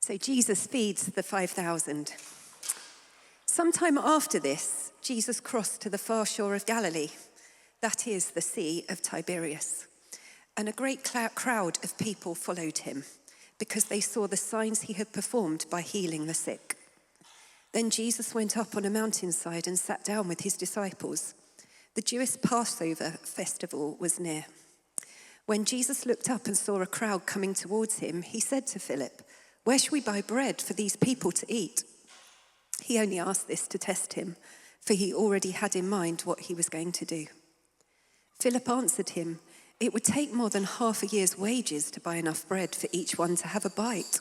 So Jesus feeds the 5,000. Sometime after this, Jesus crossed to the far shore of Galilee, that is the Sea of Tiberias. And a great crowd of people followed him because they saw the signs he had performed by healing the sick. Then Jesus went up on a mountainside and sat down with his disciples. The Jewish Passover festival was near. When Jesus looked up and saw a crowd coming towards him, he said to Philip, "Where shall we buy bread for these people to eat?" He only asked this to test him, for he already had in mind what he was going to do. Philip answered him, "It would take more than half a year's wages to buy enough bread for each one to have a bite."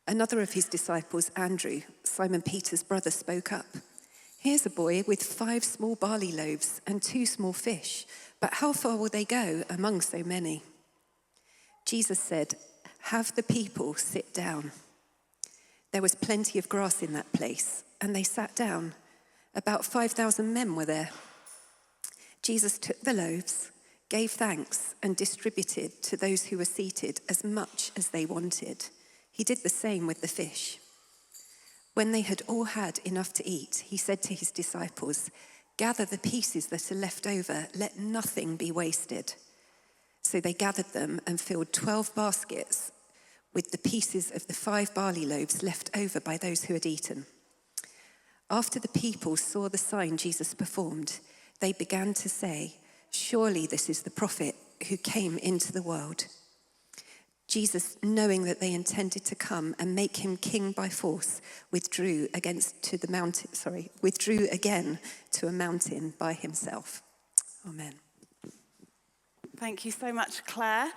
Another of his disciples, Andrew, Simon Peter's brother, spoke up. "Here's a boy with 5 small barley loaves and 2 small fish, but how far will they go among so many?" Jesus said, "Have the people sit down." There was plenty of grass in that place, and they sat down. About 5,000 men were there. Jesus took the loaves, gave thanks, and distributed to those who were seated as much as they wanted. He did the same with the fish. When they had all had enough to eat, he said to his disciples, "Gather the pieces that are left over, let nothing be wasted." So they gathered them and filled 12 baskets with the pieces of the 5 barley loaves left over by those who had eaten. After the people saw the sign Jesus performed, they began to say, "Surely this is the prophet who came into the world." Jesus, knowing that they intended to come and make him king by force, withdrew again to a mountain by himself. Amen. Thank you so much, Claire.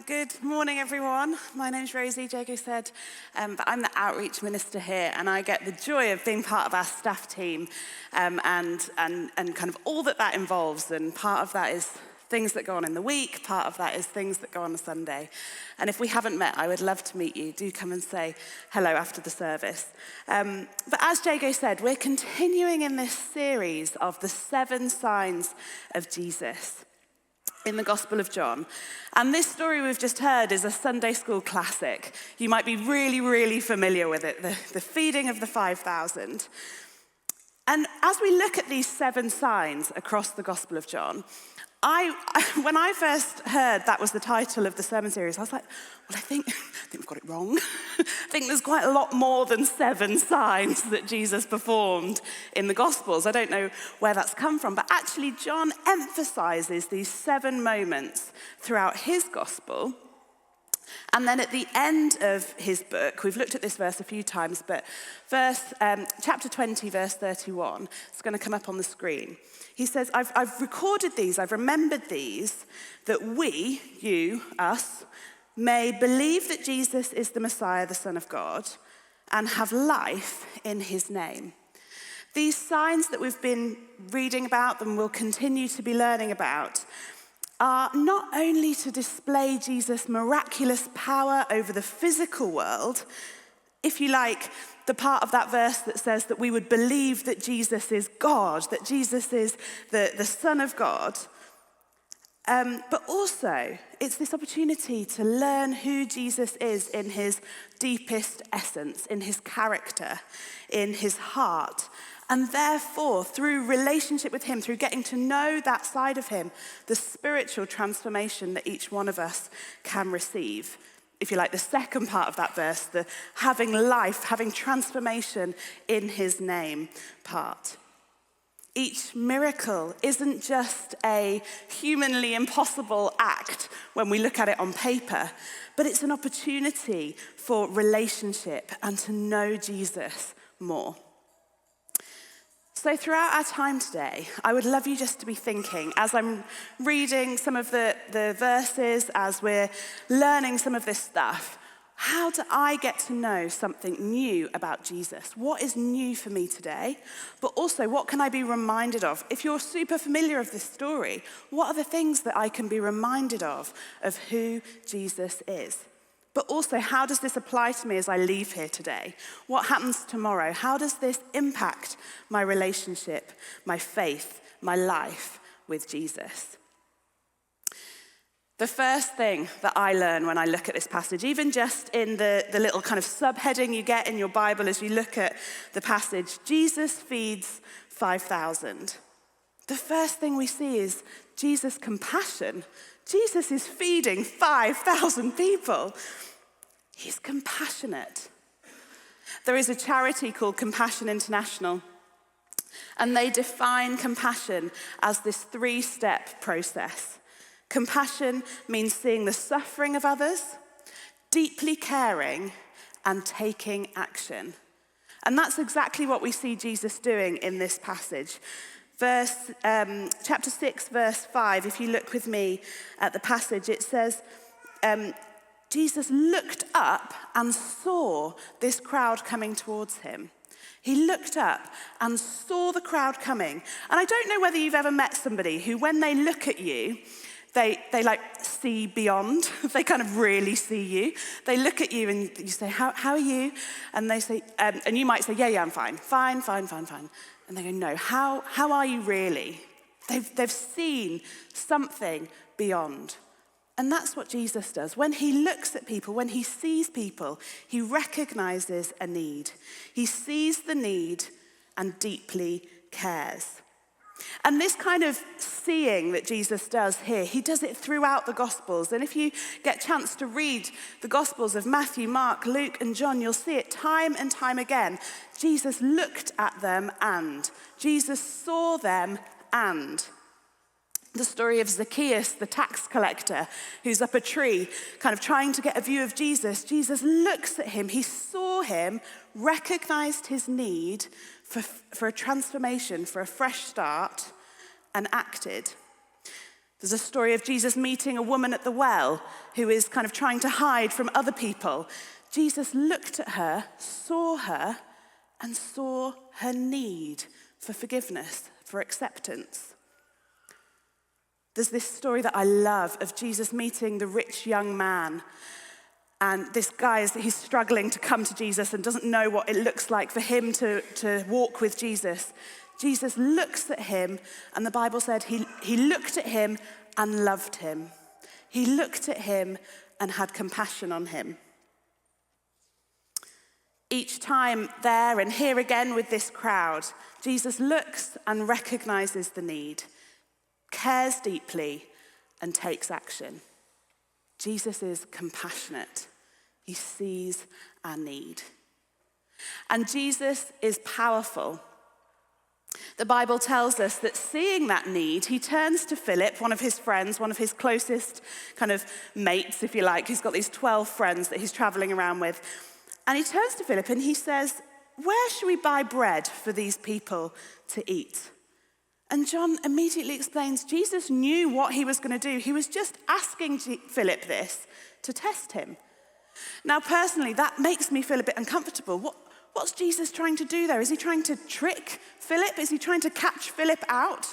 Good morning, everyone. My name's Rosie, Jago said, but I'm the outreach minister here, and I get the joy of being part of our staff team and kind of all that involves. And part of that is things that go on in the week, part of that is things that go on a Sunday. And if we haven't met, I would love to meet you. Do come and say hello after the service. But as Jago said, we're continuing in this series of the 7 signs of Jesus in the Gospel of John. And this story we've just heard is a Sunday school classic. You might be really, really familiar with it, the feeding of the 5,000. And as we look at these 7 signs across the Gospel of John, when I first heard that was the title of the sermon series, I was like, well, I think we've got it wrong. I think there's quite a lot more than 7 signs that Jesus performed in the Gospels. I don't know where that's come from, but actually John emphasizes these 7 moments throughout his Gospel. And then at the end of his book, we've looked at this verse a few times, but chapter 20, verse 31, it's going to come up on the screen. He says, I've recorded these, I've remembered these, that we, you, us, may believe that Jesus is the Messiah, the Son of God, and have life in his name. These signs that we've been reading about and will continue to be learning about are not only to display Jesus' miraculous power over the physical world, if you like, the part of that verse that says that we would believe that Jesus is God, that Jesus is the Son of God, but also it's this opportunity to learn who Jesus is in his deepest essence, in his character, in his heart. And therefore, through relationship with him, through getting to know that side of him, the spiritual transformation that each one of us can receive. If you like, the second part of that verse, the having life, having transformation in his name part. Each miracle isn't just a humanly impossible act when we look at it on paper, but it's an opportunity for relationship and to know Jesus more. So throughout our time today, I would love you just to be thinking, as I'm reading some of the verses, as we're learning some of this stuff, how do I get to know something new about Jesus? What is new for me today? But also, what can I be reminded of? If you're super familiar with this story, what are the things that I can be reminded of who Jesus is? But also, how does this apply to me as I leave here today? What happens tomorrow? How does this impact my relationship, my faith, my life with Jesus? The first thing that I learn when I look at this passage, even just in the little kind of subheading you get in your Bible as you look at the passage, Jesus feeds 5,000. The first thing we see is Jesus' compassion. Jesus is feeding 5,000 people. He's compassionate. There is a charity called Compassion International, and they define compassion as this 3-step process. Compassion means seeing the suffering of others, deeply caring, and taking action. And that's exactly what we see Jesus doing in this passage. Chapter 6, verse 5, if you look with me at the passage, it says, Jesus looked up and saw this crowd coming towards him. He looked up and saw the crowd coming. And I don't know whether you've ever met somebody who, when they look at you, they like see beyond. They kind of really see you. They look at you and you say, how are you? And they say, and you might say, yeah, I'm fine. Fine. And they go, no, how are you really? They've seen something beyond. And that's what Jesus does. When he looks at people, when he sees people, he recognizes a need. He sees the need and deeply cares. And this kind of seeing that Jesus does here, he does it throughout the Gospels. And if you get a chance to read the Gospels of Matthew, Mark, Luke, and John, you'll see it time and time again. Jesus looked at them and. Jesus saw them and. The story of Zacchaeus, the tax collector, who's up a tree, kind of trying to get a view of Jesus. Jesus looks at him, he saw him, recognized his need for a transformation, for a fresh start, and acted. There's a story of Jesus meeting a woman at the well who is kind of trying to hide from other people. Jesus looked at her, and saw her need for forgiveness, for acceptance. There's this story that I love of Jesus meeting the rich young man. And this guy, he's struggling to come to Jesus and doesn't know what it looks like for him to walk with Jesus. Jesus looks at him, and the Bible said he looked at him and loved him. He looked at him and had compassion on him. Each time there and here again with this crowd, Jesus looks and recognizes the need, cares deeply, and takes action. Jesus is compassionate. He sees our need. And Jesus is powerful. The Bible tells us that seeing that need, he turns to Philip, one of his friends, one of his closest kind of mates, if you like. He's got these 12 friends that he's traveling around with. And he turns to Philip and he says, "Where should we buy bread for these people to eat?" And John immediately explains Jesus knew what he was going to do. He was just asking Philip this to test him. Now, personally, that makes me feel a bit uncomfortable. What's Jesus trying to do there? Is he trying to trick Philip? Is he trying to catch Philip out?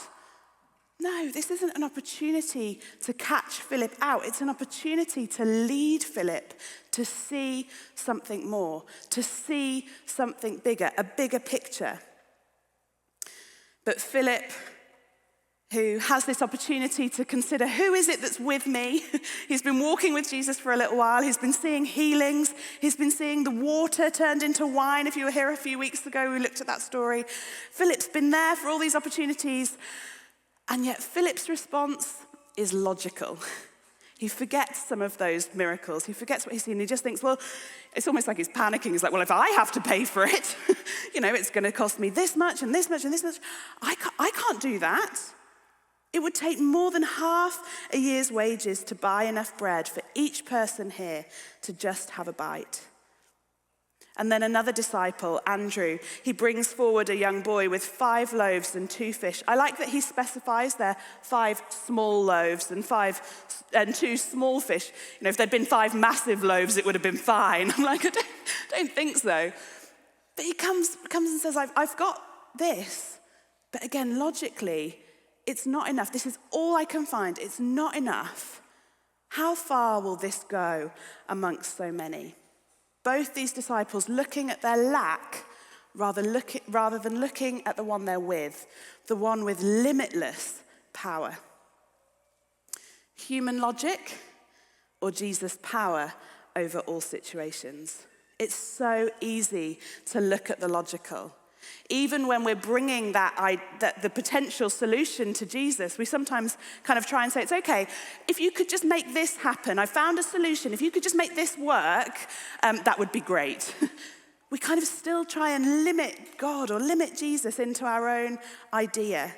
No, this isn't an opportunity to catch Philip out. It's an opportunity to lead Philip to see something more, to see something bigger, a bigger picture. But Philip, who has this opportunity to consider who is it that's with me? He's been walking with Jesus for a little while. He's been seeing healings. He's been seeing the water turned into wine. If you were here a few weeks ago, we looked at that story. Philip's been there for all these opportunities. And yet Philip's response is logical. He forgets some of those miracles. He forgets what he's seen. He just thinks, well, it's almost like he's panicking. He's like, well, if I have to pay for it, it's going to cost me this much and this much and this much. I can't do that. It would take more than half a year's wages to buy enough bread for each person here to just have a bite. And then another disciple, Andrew, he brings forward a young boy with 5 loaves and 2 fish. I like that he specifies there 5 small loaves and 2 small fish. If there'd been 5 massive loaves, it would have been fine. I'm like, I don't think so. But he comes and says, I've got this. But again, logically, it's not enough. This is all I can find. It's not enough. How far will this go amongst so many? Both these disciples looking at their lack rather than looking at the one they're with, the one with limitless power. Human logic or Jesus' power over all situations? It's so easy to look at the logical. Even when we're bringing the potential solution to Jesus, we sometimes kind of try and say, it's okay, if you could just make this happen, I found a solution, if you could just make this work, that would be great. We kind of still try and limit God or limit Jesus into our own idea.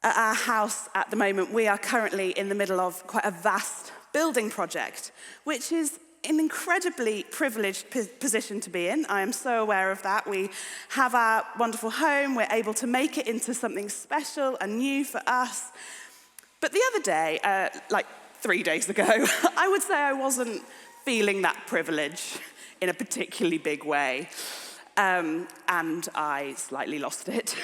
At our house at the moment, we are currently in the middle of quite a vast building project, which is an incredibly privileged position to be in. I am so aware of that. We have our wonderful home. We're able to make it into something special and new for us. But the other day, like 3 days ago, I would say I wasn't feeling that privilege in a particularly big way. And I slightly lost it.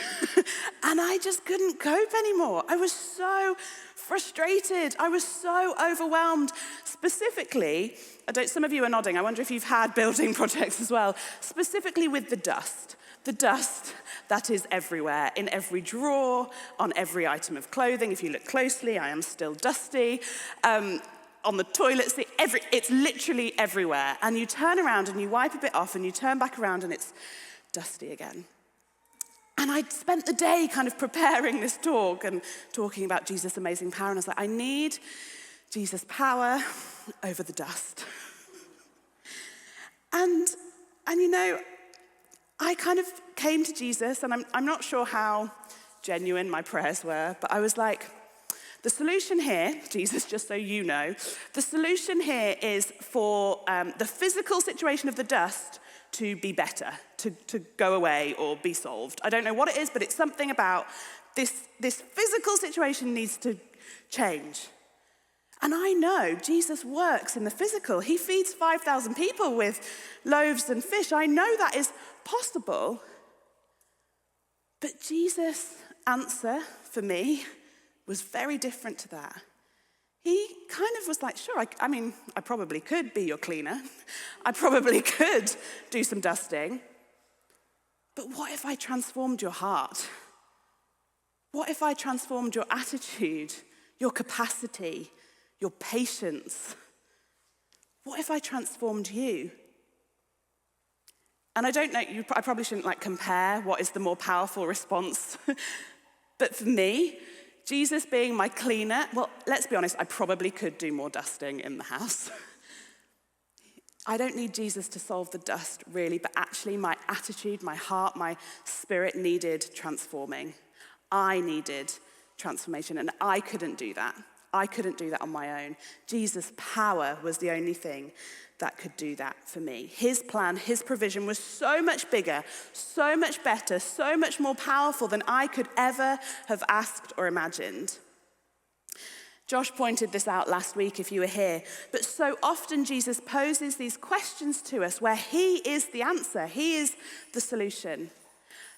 And I just couldn't cope anymore. I was so frustrated. I was so overwhelmed. Specifically, some of you are nodding. I wonder if you've had building projects as well. Specifically with the dust. The dust that is everywhere, in every drawer, on every item of clothing. If you look closely, I am still dusty. On the toilet seat, it's literally everywhere. And you turn around and you wipe a bit off and you turn back around and it's dusty again. And I'd spent the day kind of preparing this talk and talking about Jesus' amazing power. And I was like, I need Jesus' power over the dust. And you know, I kind of came to Jesus, and I'm not sure how genuine my prayers were, but I was like, the solution here, Jesus, just so you know, the solution here is for the physical situation of the dust to be better, to go away or be solved. I don't know what it is, but it's something about this physical situation needs to change. And I know Jesus works in the physical. He feeds 5,000 people with loaves and fish. I know that is possible. But Jesus' answer for me was very different to that. He kind of was like, sure, I mean, I probably could be your cleaner. I probably could do some dusting. But what if I transformed your heart? What if I transformed your attitude, your capacity, your patience? What if I transformed you? And I don't know, I probably shouldn't compare what is the more powerful response. But for me, Jesus being my cleaner, well, let's be honest, I probably could do more dusting in the house. I don't need Jesus to solve the dust, really, but actually my attitude, my heart, my spirit needed transforming. I needed transformation, and I couldn't do that. I couldn't do that on my own. Jesus' power was the only thing that could do that for me. His plan, his provision was so much bigger, so much better, so much more powerful than I could ever have asked or imagined. Josh pointed this out last week if you were here, but so often Jesus poses these questions to us where he is the answer, he is the solution.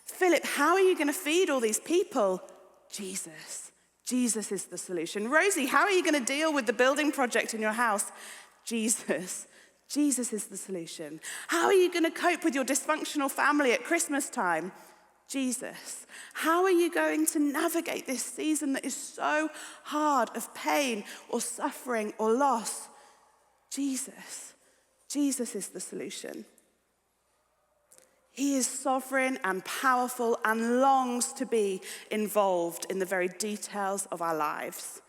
Philip, how are you going to feed all these people? Jesus. Jesus is the solution. Rosie, how are you going to deal with the building project in your house? Jesus. Jesus is the solution. How are you going to cope with your dysfunctional family at Christmas time? Jesus. How are you going to navigate this season that is so hard of pain or suffering or loss? Jesus. Jesus is the solution. He is sovereign and powerful and longs to be involved in the very details of our lives.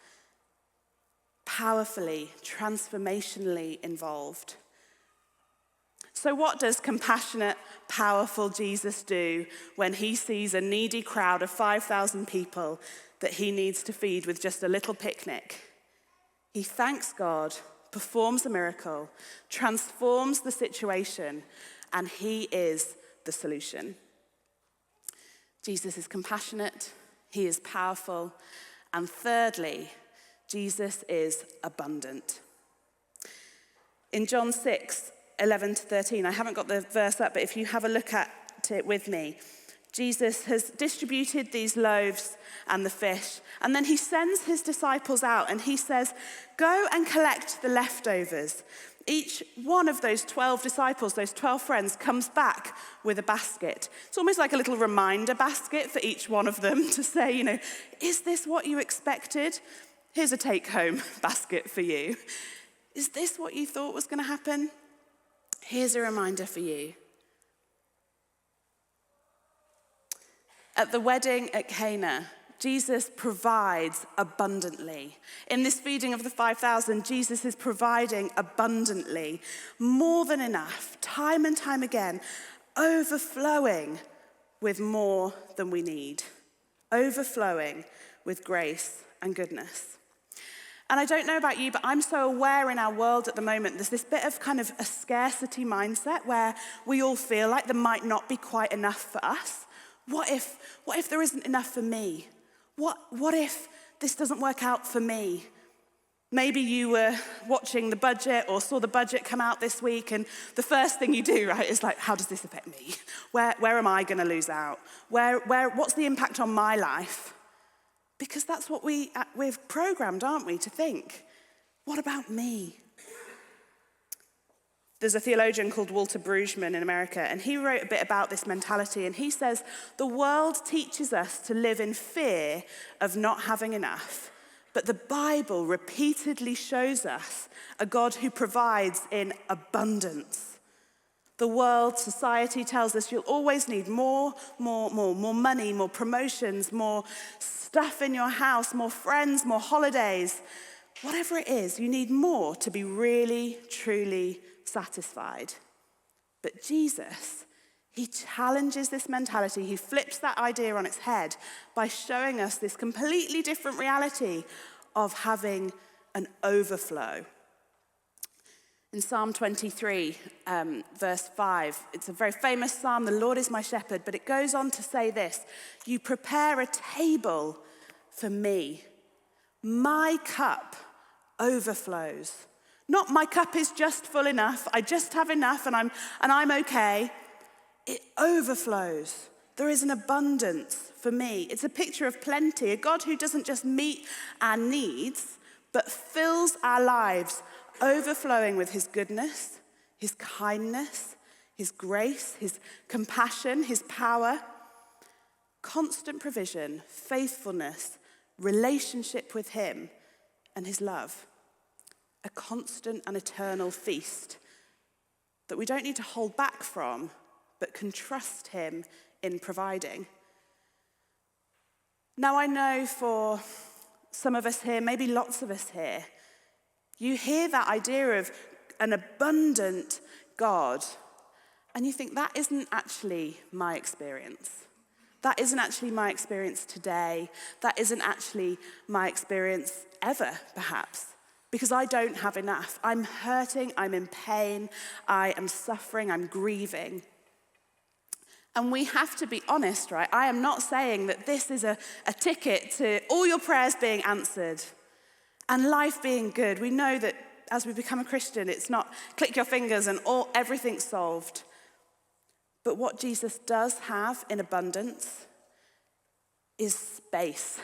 Powerfully, transformationally involved. So what does compassionate, powerful Jesus do when he sees a needy crowd of 5,000 people that he needs to feed with just a little picnic? He thanks God, performs a miracle, transforms the situation, and he is the solution. Jesus is compassionate, he is powerful, and thirdly, Jesus is abundant. In John 6:11-13, I haven't got the verse up, but if you have a look at it with me, Jesus has distributed these loaves and the fish, and then he sends his disciples out and he says, go and collect the leftovers. Each one of those 12 disciples, those 12 friends, comes back with a basket. It's almost like a little reminder basket for each one of them to say, is this what you expected? here's a take-home basket for you. Is this what you thought was going to happen? Here's a reminder for you. At the wedding at Cana, Jesus provides abundantly. In this feeding of the 5,000, Jesus is providing abundantly, more than enough, time and time again, overflowing with more than we need, overflowing with grace and goodness. And I don't know about you, but I'm so aware in our world at the moment, there's this bit of kind of a scarcity mindset where we all feel like there might not be quite enough for us. What if there isn't enough for me? What if this doesn't work out for me? Maybe you were watching the budget or saw the budget come out this week, and the first thing you do, right, is like, how does this affect me? Where am I going to lose out? What's the impact on my life? Because that's what we're programmed, aren't we, to think. What about me? There's a theologian called Walter Brueggemann in America, and he wrote a bit about this mentality, and he says, the world teaches us to live in fear of not having enough, but the Bible repeatedly shows us a God who provides in abundance. The world, society tells us you'll always need more money, more promotions, more stuff in your house, more friends, more holidays. Whatever it is, you need more to be really, truly satisfied. But Jesus, he challenges this mentality. He flips that idea on its head by showing us this completely different reality of having an overflow. In Psalm 23, verse 5, it's a very famous psalm, the Lord is my shepherd, but it goes on to say this: you prepare a table for me. My cup overflows. Not my cup is just full enough, I just have enough and I'm okay. It overflows. There is an abundance for me. It's a picture of plenty, a God who doesn't just meet our needs, but fills our lives overflowing with his goodness, his kindness, his grace, his compassion, his power, constant provision, faithfulness, relationship with him, and his love. A constant and eternal feast that we don't need to hold back from, but can trust him in providing. Now, I know for some of us here, maybe lots of us here, you hear that idea of an abundant God, and you think, that isn't actually my experience. That isn't actually my experience today. That isn't actually my experience ever, perhaps. Because I don't have enough. I'm hurting, I'm in pain, I am suffering, I'm grieving. And we have to be honest, right? I am not saying that this is a ticket to all your prayers being answered and life being good. We know that as we become a Christian, it's not click your fingers and everything's solved. But what Jesus does have in abundance is space,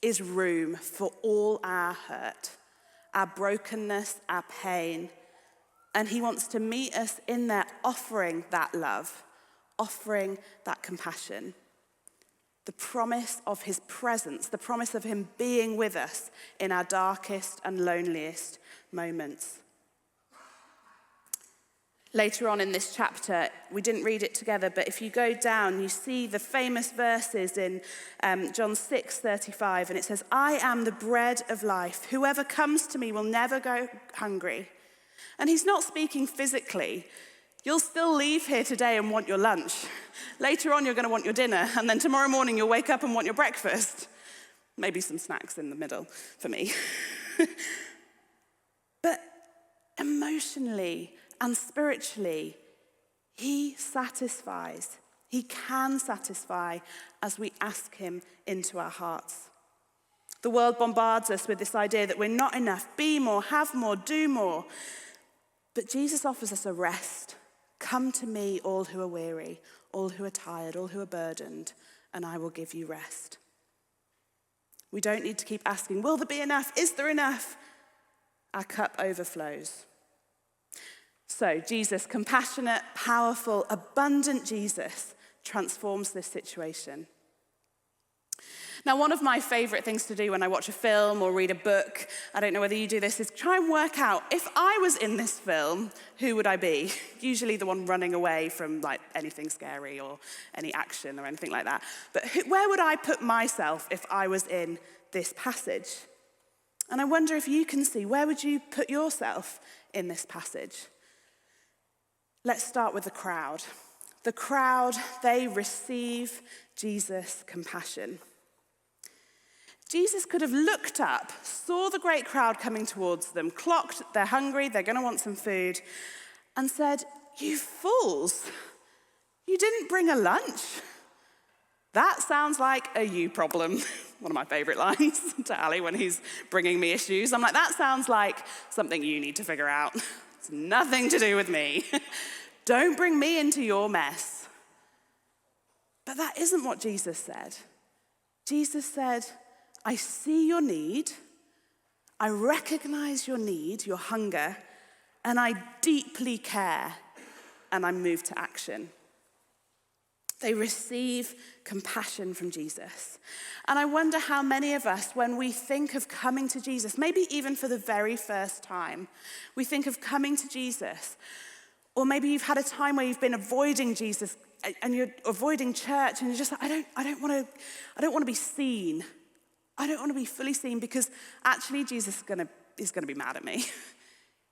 is room for all our hurt, our brokenness, our pain. And he wants to meet us in there, offering that love, offering that compassion. The promise of his presence, the promise of him being with us in our darkest and loneliest moments. Later on in this chapter, we didn't read it together, but if you go down, you see the famous verses in John 6:35, and it says, I am the bread of life. Whoever comes to me will never go hungry. And he's not speaking physically. You'll still leave here today and want your lunch. Later on, you're going to want your dinner, and then tomorrow morning, you'll wake up and want your breakfast. Maybe some snacks in the middle for me. But emotionally and spiritually, he satisfies. He can satisfy as we ask him into our hearts. The world bombards us with this idea that we're not enough. Be more, have more, do more. But Jesus offers us a rest. Come to me, all who are weary, all who are tired, all who are burdened, and I will give you rest. We don't need to keep asking, will there be enough? Is there enough? Our cup overflows. So Jesus, compassionate, powerful, abundant Jesus, transforms this situation. Now, one of my favorite things to do when I watch a film or read a book, I don't know whether you do this, is try and work out, if I was in this film, who would I be? Usually the one running away from like anything scary or any action or anything like that. But where would I put myself if I was in this passage? And I wonder if you can see, where would you put yourself in this passage? Let's start with the crowd. The crowd, they receive Jesus' compassion. Jesus could have looked up, saw the great crowd coming towards them, clocked they're hungry, they're going to want some food, and said, "You fools, you didn't bring a lunch." That sounds like a you problem. One of my favorite lines to Ali when he's bringing me issues. I'm like, that sounds like something you need to figure out. It's nothing to do with me. Don't bring me into your mess. But that isn't what Jesus said. Jesus said, I see your need, I recognize your need, your hunger, and I deeply care, and I move to action. They receive compassion from Jesus. And I wonder how many of us, when we think of coming to Jesus, maybe even for the very first time, we think of coming to Jesus, or maybe you've had a time where you've been avoiding Jesus and you're avoiding church and you're just like, I don't want to be seen. I don't want to be fully seen because actually Jesus is going to be mad at me.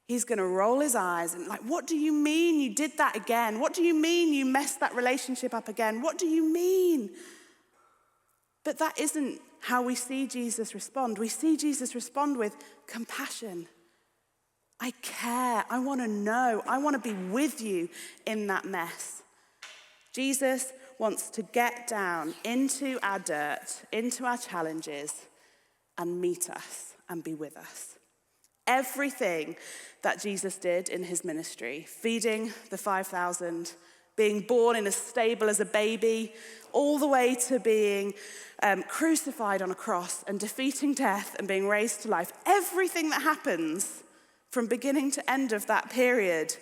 He's going to roll his eyes and like, what do you mean you did that again? What do you mean you messed that relationship up again? What do you mean? But that isn't how we see Jesus respond. We see Jesus respond with compassion. I care. I want to know. I want to be with you in that mess. Jesus wants to get down into our dirt, into our challenges, and meet us and be with us. Everything that Jesus did in his ministry, feeding the 5,000, being born in a stable as a baby, all the way to being crucified on a cross and defeating death and being raised to life, everything that happens from beginning to end of that period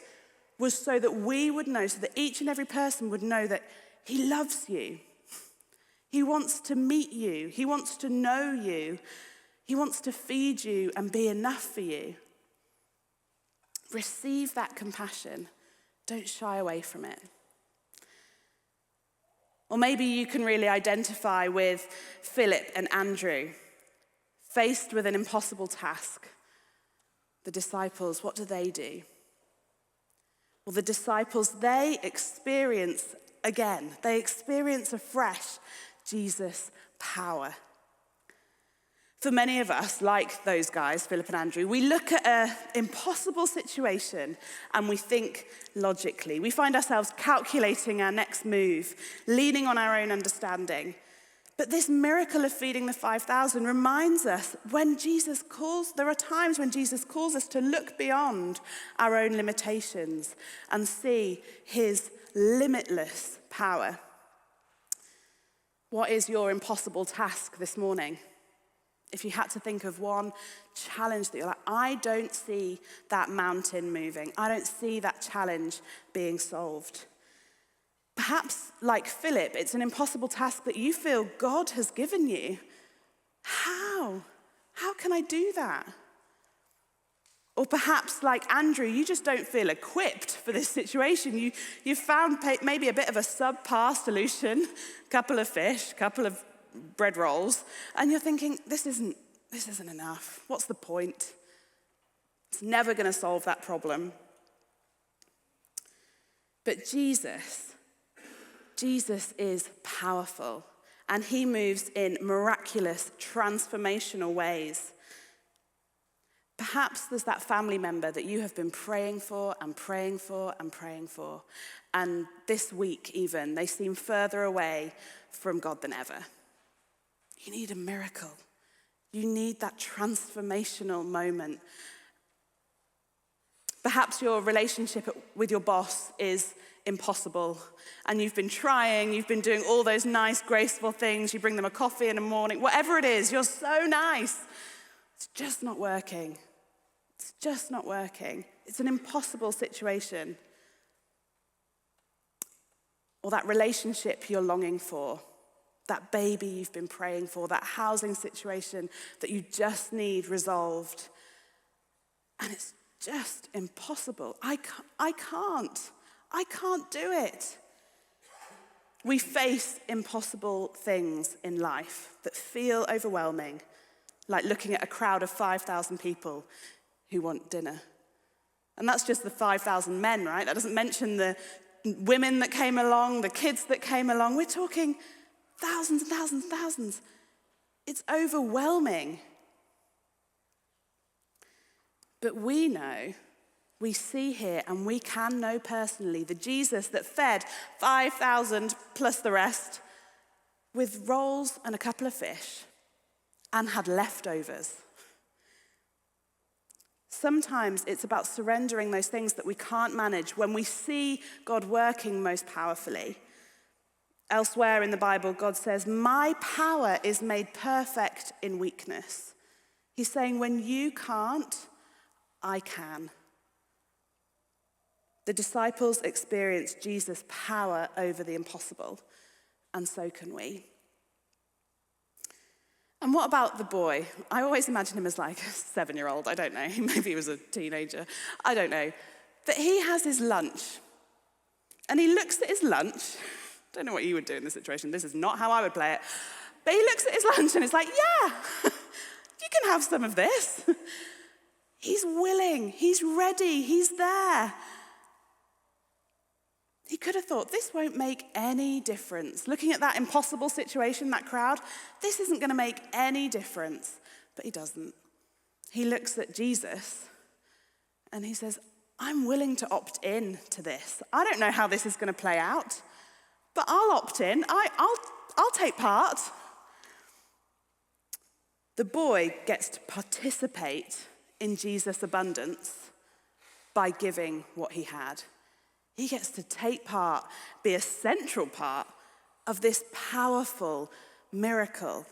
was so that we would know, so that each and every person would know that he loves you. He wants to meet you. He wants to know you. He wants to feed you and be enough for you. Receive that compassion. Don't shy away from it. Or maybe you can really identify with Philip and Andrew, faced with an impossible task. The disciples, what do? Well, the disciples, they experience afresh Jesus' power. For many of us, like those guys, Philip and Andrew, we look at an impossible situation and we think logically. We find ourselves calculating our next move, leaning on our own understanding. But this miracle of feeding the 5,000 reminds us there are times when Jesus calls us to look beyond our own limitations and see his limitless power. What is your impossible task this morning? If you had to think of one challenge that you're like, I don't see that mountain moving. I don't see that challenge being solved. Perhaps, like Philip, it's an impossible task that you feel God has given you. How? How can I do that? Or perhaps, like Andrew, you just don't feel equipped for this situation. You've found maybe a bit of a subpar solution, a couple of fish, a couple of bread rolls, and you're thinking, this isn't enough. What's the point? It's never going to solve that problem. But Jesus is powerful, and he moves in miraculous, transformational ways. Perhaps there's that family member that you have been praying for and praying for and praying for, and this week even, they seem further away from God than ever. You need a miracle. You need that transformational moment. Perhaps your relationship with your boss is impossible, and you've been trying, you've been doing all those nice, graceful things, you bring them a coffee in the morning, whatever it is, you're so nice. It's just not working. It's just not working. It's an impossible situation. Or that relationship you're longing for, that baby you've been praying for, that housing situation that you just need resolved. And it's just impossible. I can't do it. We face impossible things in life that feel overwhelming, like looking at a crowd of 5,000 people who want dinner. And that's just the 5,000 men, right? That doesn't mention the women that came along, the kids that came along. We're talking thousands and thousands and thousands. It's overwhelming. But we see here, and we can know personally, the Jesus that fed 5,000 plus the rest with rolls and a couple of fish and had leftovers. Sometimes it's about surrendering those things that we can't manage when we see God working most powerfully. Elsewhere in the Bible, God says, "My power is made perfect in weakness." He's saying, when you can't, I can. The disciples experienced Jesus' power over the impossible, and so can we. And what about the boy? I always imagine him as like a 7-year-old. I don't know. Maybe he was a teenager. I don't know. But he has his lunch. And he looks at his lunch. Don't know what you would do in this situation. This is not how I would play it. But he looks at his lunch and is like, yeah, you can have some of this. He's willing. He's ready. He's there. He could have thought, this won't make any difference. Looking at that impossible situation, that crowd, this isn't going to make any difference. But he doesn't. He looks at Jesus and he says, I'm willing to opt in to this. I don't know how this is going to play out, but I'll opt in. I'll take part. The boy gets to participate in Jesus' abundance by giving what he had. He gets to take part, be a central part of this powerful miracle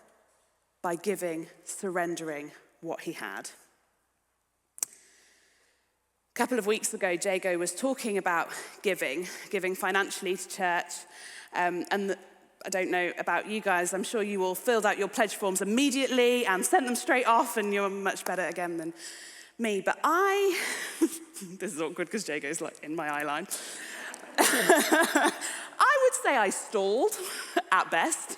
by giving, surrendering what he had. A couple of weeks ago, Jago was talking about giving financially to church. I don't know about you guys, I'm sure you all filled out your pledge forms immediately and sent them straight off, and you're much better again than me. But this is awkward because Jago's like in my eye line. I would say I stalled at best.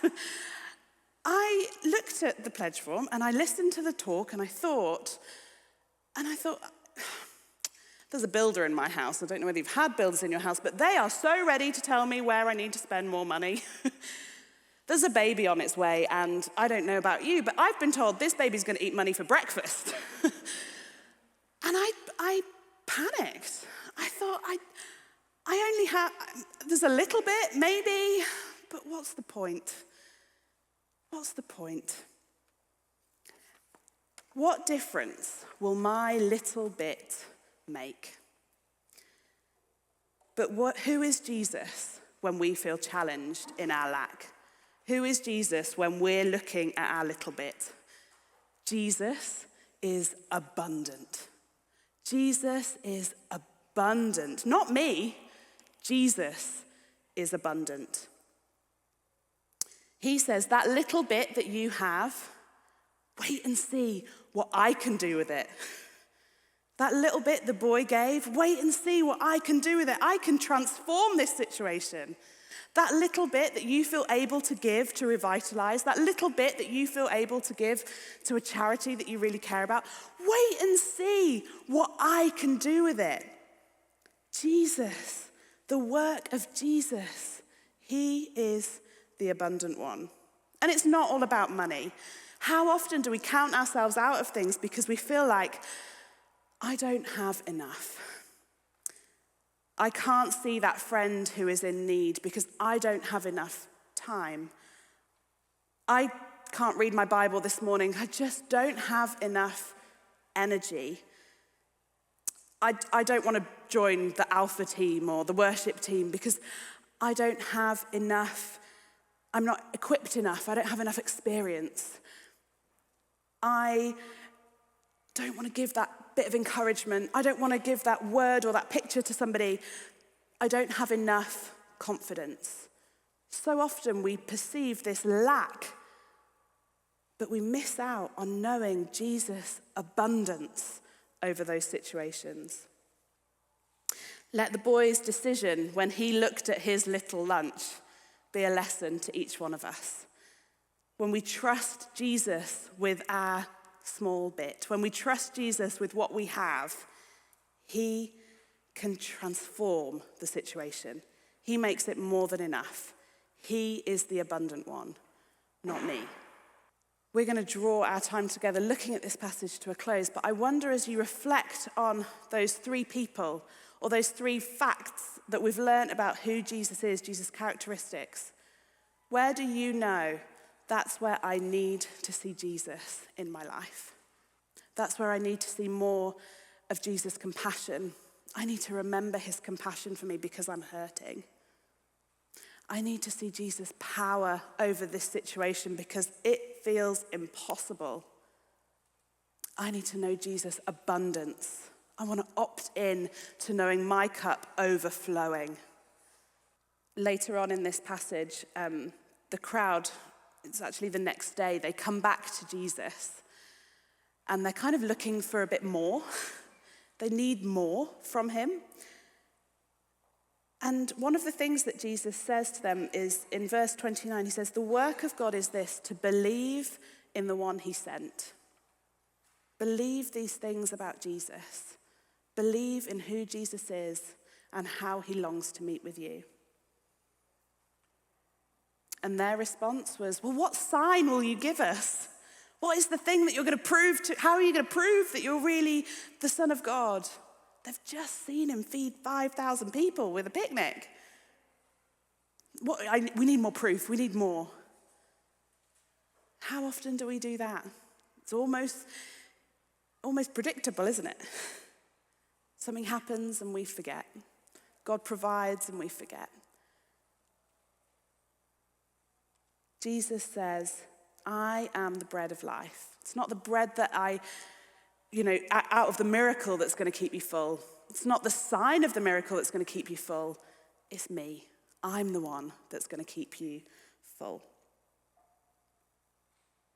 I looked at the pledge form and I listened to the talk and I thought, there's a builder in my house. I don't know whether you've had builders in your house, but they are so ready to tell me where I need to spend more money. There's a baby on its way, and I don't know about you, but I've been told this baby's going to eat money for breakfast. And I panicked. I thought, I only have, there's a little bit, maybe, but what's the point? What's the point? What difference will my little bit make? But who is Jesus when we feel challenged in our lack? Who is Jesus when we're looking at our little bit? Jesus is abundant. Jesus is abundant. Not me. Jesus is abundant. He says, that little bit that you have, wait and see what I can do with it. That little bit the boy gave, wait and see what I can do with it. I can transform this situation. That little bit that you feel able to give to revitalize, that little bit that you feel able to give to a charity that you really care about, wait and see what I can do with it. Jesus, the work of Jesus, he is the abundant one. And it's not all about money. How often do we count ourselves out of things because we feel like, I don't have enough. I can't see that friend who is in need because I don't have enough time. I can't read my Bible this morning. I just don't have enough energy. I don't want to join the Alpha team or the worship team because I don't have enough. I'm not equipped enough. I don't have enough experience. I don't want to give that bit of encouragement. I don't want to give that word or that picture to somebody. I don't have enough confidence. So often we perceive this lack, but we miss out on knowing Jesus' abundance over those situations. Let the boy's decision when he looked at his little lunch be a lesson to each one of us. When we trust Jesus with our small bit, when we trust Jesus with what we have, he can transform the situation. He makes it more than enough. He is the abundant one, not me. We're going to draw our time together looking at this passage to a close, but I wonder as you reflect on those three people or those three facts that we've learned about who Jesus is, Jesus' characteristics, where do you know that's where I need to see Jesus in my life? That's where I need to see more of Jesus' compassion. I need to remember his compassion for me because I'm hurting. I need to see Jesus' power over this situation because it feels impossible. I need to know Jesus' abundance. I want to opt in to knowing my cup overflowing. Later on in this passage, the crowd, it's actually the next day, they come back to Jesus and they're kind of looking for a bit more. They need more from him. And one of the things that Jesus says to them is in verse 29, he says, "The work of God is this, to believe in the one he sent." Believe these things about Jesus. Believe in who Jesus is and how he longs to meet with you. And their response was, "Well, what sign will you give us? What is the thing that you're going to prove to? How are you going to prove that you're really the Son of God?" They've just seen him feed 5,000 people with a picnic. We need more proof. We need more. How often do we do that? It's almost predictable, isn't it? Something happens and we forget. God provides and we forget. Jesus says, "I am the bread of life." It's not the bread that out of the miracle that's going to keep you full. It's not the sign of the miracle that's going to keep you full. It's me. I'm the one that's going to keep you full.